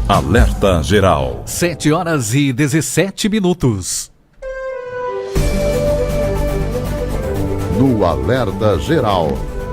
Alerta Geral. 7h17. No Alerta Geral,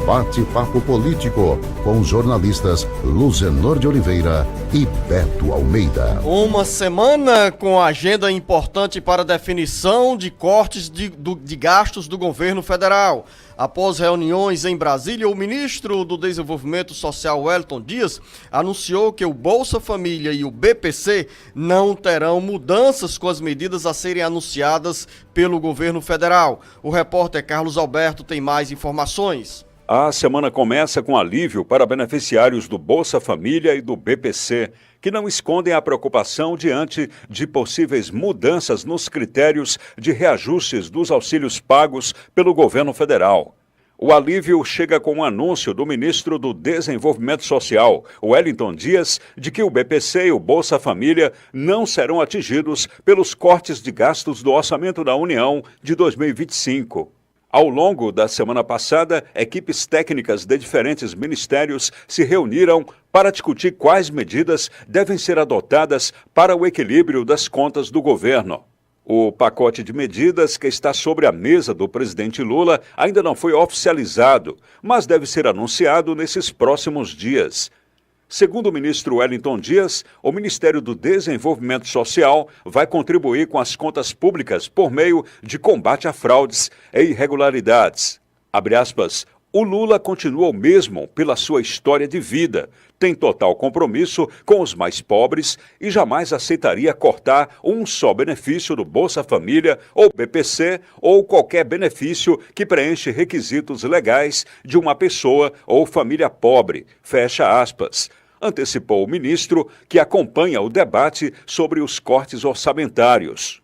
bate-papo político com os jornalistas Luzenor de Oliveira e Beto Almeida. Uma semana com agenda importante para definição de cortes de gastos do governo federal. Após reuniões em Brasília, o ministro do Desenvolvimento Social, Wellington Dias, anunciou que o Bolsa Família e o BPC não terão mudanças com as medidas a serem anunciadas pelo governo federal. O repórter Carlos Alberto tem mais informações. A semana começa com alívio para beneficiários do Bolsa Família e do BPC, que não escondem a preocupação diante de possíveis mudanças nos critérios de reajustes dos auxílios pagos pelo governo federal. O alívio chega com um anúncio do ministro do Desenvolvimento Social, Wellington Dias, de que o BPC e o Bolsa Família não serão atingidos pelos cortes de gastos do Orçamento da União de 2025. Ao longo da semana passada, equipes técnicas de diferentes ministérios se reuniram para discutir quais medidas devem ser adotadas para o equilíbrio das contas do governo. O pacote de medidas que está sobre a mesa do presidente Lula ainda não foi oficializado, mas deve ser anunciado nesses próximos dias. Segundo o ministro Wellington Dias, o Ministério do Desenvolvimento Social vai contribuir com as contas públicas por meio de combate a fraudes e irregularidades. Abre aspas, o Lula continua o mesmo pela sua história de vida, tem total compromisso com os mais pobres e jamais aceitaria cortar um só benefício do Bolsa Família ou BPC ou qualquer benefício que preenche requisitos legais de uma pessoa ou família pobre, fecha aspas. Antecipou o ministro, que acompanha o debate sobre os cortes orçamentários.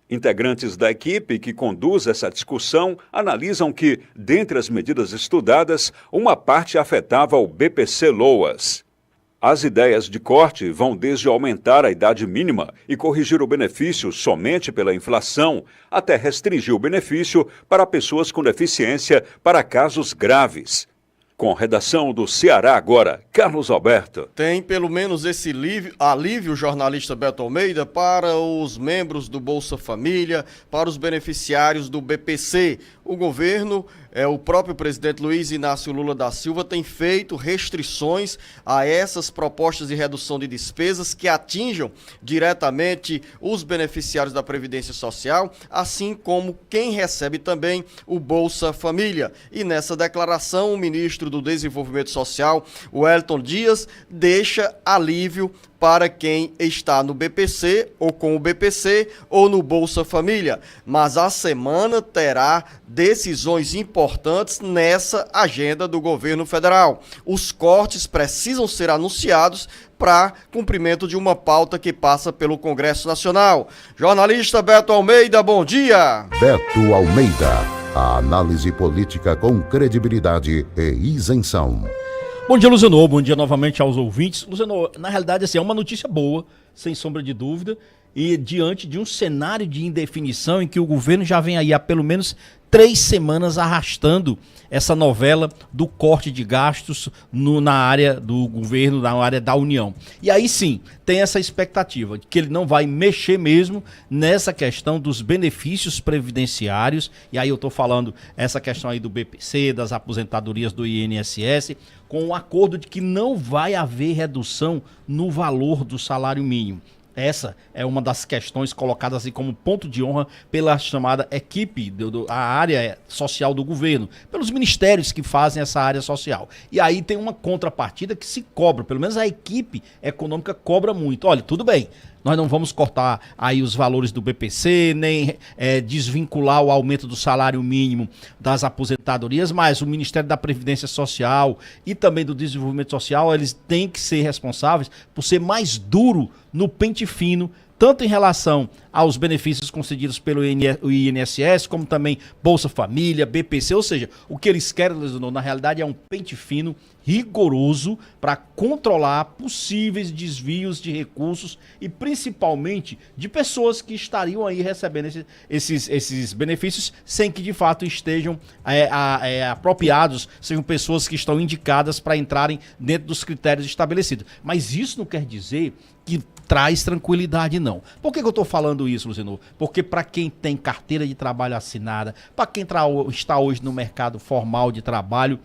Integrantes da equipe que conduz essa discussão analisam que, dentre as medidas estudadas, uma parte afetava o BPC-Loas. As ideias de corte vão desde aumentar a idade mínima e corrigir o benefício somente pela inflação, até restringir o benefício para pessoas com deficiência para casos graves. Com redação do Ceará Agora, Carlos Alberto. Tem pelo menos esse alívio, jornalista Beto Almeida, para os membros do Bolsa Família, para os beneficiários do BPC. O governo, o próprio presidente Luiz Inácio Lula da Silva, tem feito restrições a essas propostas de redução de despesas que atinjam diretamente os beneficiários da Previdência Social, assim como quem recebe também o Bolsa Família. E nessa declaração, o ministro do Desenvolvimento Social, Wellington Dias, deixa alívio para quem está no BPC ou com o BPC ou no Bolsa Família. Mas a semana terá decisões importantes nessa agenda do governo federal. Os cortes precisam ser anunciados para cumprimento de uma pauta que passa pelo Congresso Nacional. Jornalista Beto Almeida, bom dia! Beto Almeida, a análise política com credibilidade e isenção. Bom dia, Luzenor. Bom dia novamente aos ouvintes. Luzenor, na realidade, assim, é uma notícia boa, sem sombra de dúvida, e diante de um cenário de indefinição em que o governo já vem aí há pelo menos 3 semanas arrastando essa novela do corte de gastos na área do governo, na área da União. E aí sim, tem essa expectativa de que ele não vai mexer mesmo nessa questão dos benefícios previdenciários, e aí eu estou falando essa questão aí do BPC, das aposentadorias do INSS, com o acordo de que não vai haver redução no valor do salário mínimo. Essa é uma das questões colocadas assim como ponto de honra pela chamada equipe, a área social do governo, pelos ministérios que fazem essa área social. E aí tem uma contrapartida que se cobra, pelo menos a equipe econômica cobra muito. Olha, tudo bem, nós não vamos cortar aí os valores do BPC, nem desvincular o aumento do salário mínimo das aposentadorias, mas o Ministério da Previdência Social e também do Desenvolvimento Social, eles têm que ser responsáveis por ser mais duro no pente fino, tanto em relação aos benefícios concedidos pelo INSS, como também Bolsa Família, BPC, ou seja, o que eles querem, na realidade, é um pente fino, rigoroso, para controlar possíveis desvios de recursos e principalmente de pessoas que estariam aí recebendo esses benefícios sem que de fato estejam apropriados, sejam pessoas que estão indicadas para entrarem dentro dos critérios estabelecidos. Mas isso não quer dizer que traz tranquilidade, não. Por que eu estou falando isso, Luciano? Porque para quem tem carteira de trabalho assinada, para quem está hoje no mercado formal de trabalho,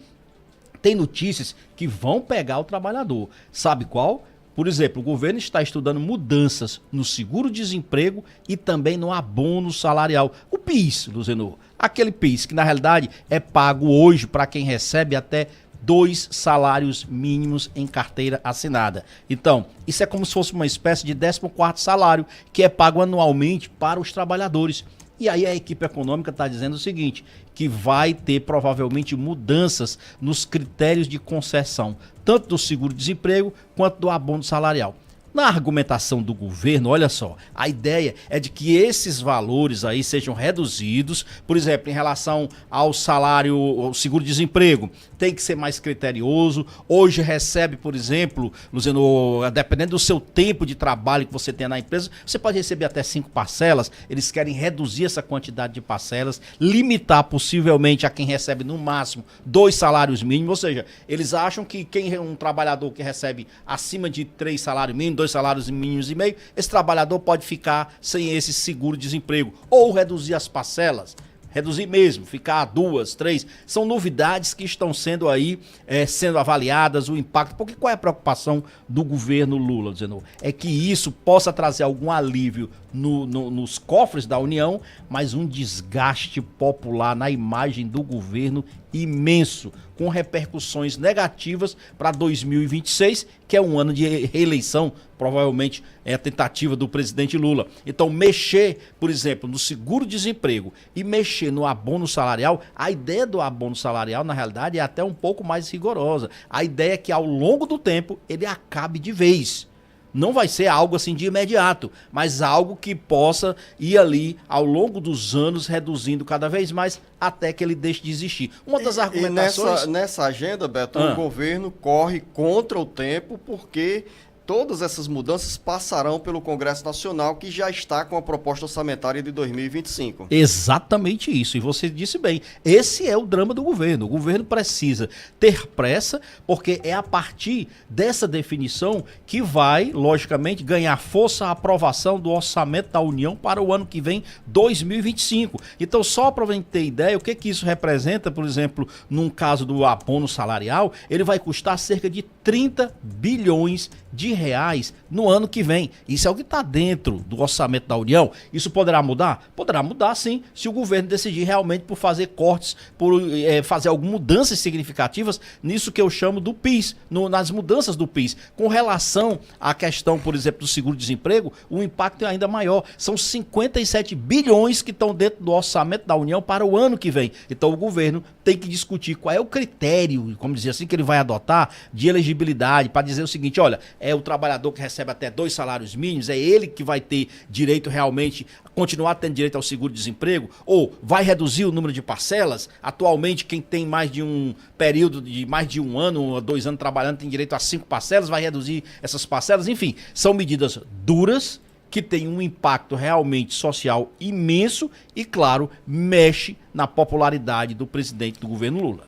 tem notícias que vão pegar o trabalhador. Sabe qual? Por exemplo, o governo está estudando mudanças no seguro-desemprego e também no abono salarial. O PIS, Luciano, aquele PIS que na realidade é pago hoje para quem recebe até 2 salários mínimos em carteira assinada. Então, isso é como se fosse uma espécie de 14º salário que é pago anualmente para os trabalhadores. E aí a equipe econômica está dizendo o seguinte, que vai ter provavelmente mudanças nos critérios de concessão, tanto do seguro-desemprego quanto do abono salarial. Na argumentação do governo, olha só, a ideia é de que esses valores aí sejam reduzidos, por exemplo, em relação ao salário, ao seguro-desemprego, tem que ser mais criterioso. Hoje recebe, por exemplo, Luciano, dependendo do seu tempo de trabalho que você tem na empresa, você pode receber até 5 parcelas, eles querem reduzir essa quantidade de parcelas, limitar possivelmente a quem recebe no máximo 2 salários mínimos, ou seja, eles acham que um trabalhador que recebe acima de 3 salários mínimos, 2 salários mínimos e meio, esse trabalhador pode ficar sem esse seguro-desemprego ou reduzir as parcelas, reduzir mesmo, ficar 2, 3, são novidades que estão sendo aí, sendo avaliadas, o impacto, porque qual é a preocupação do governo Lula, dizendo, é que isso possa trazer algum alívio nos cofres da União, mas um desgaste popular na imagem do governo imenso, com repercussões negativas para 2026, que é um ano de reeleição, provavelmente é a tentativa do presidente Lula. Então, mexer, por exemplo, no seguro-desemprego e mexer no abono salarial, a ideia do abono salarial, na realidade, é até um pouco mais rigorosa. A ideia é que, ao longo do tempo, ele acabe de vez. Não vai ser algo assim de imediato, mas algo que possa ir ali ao longo dos anos reduzindo cada vez mais até que ele deixe de existir. Uma das argumentações... E nessa agenda, Beto, o governo corre contra o tempo porque todas essas mudanças passarão pelo Congresso Nacional, que já está com a proposta orçamentária de 2025. Exatamente isso, e você disse bem, esse é o drama do governo. O governo precisa ter pressa, porque é a partir dessa definição que vai, logicamente, ganhar força a aprovação do orçamento da União para o ano que vem, 2025. Então, só para você ter ideia, o que isso representa, por exemplo, num caso do abono salarial, ele vai custar cerca de 30 bilhões de reais no ano que vem. Isso é o que está dentro do orçamento da União. Isso poderá mudar? Poderá mudar, sim, se o governo decidir realmente por fazer cortes, por fazer algumas mudanças significativas nisso que eu chamo do PIS, nas mudanças do PIS. Com relação à questão, por exemplo, do seguro-desemprego, o impacto é ainda maior. São 57 bilhões que estão dentro do orçamento da União para o ano que vem. Então o governo tem que discutir qual é o critério, como dizer assim, que ele vai adotar de elegibilidade para dizer o seguinte, olha, é o trabalhador que recebe até 2 salários mínimos, é ele que vai ter direito realmente, continuar tendo direito ao seguro-desemprego, ou vai reduzir o número de parcelas. Atualmente, quem tem mais de um período de mais de 1 ano ou 2 anos trabalhando tem direito a 5 parcelas, vai reduzir essas parcelas. Enfim, são medidas duras que têm um impacto realmente social imenso e, claro, mexe na popularidade do presidente do governo Lula.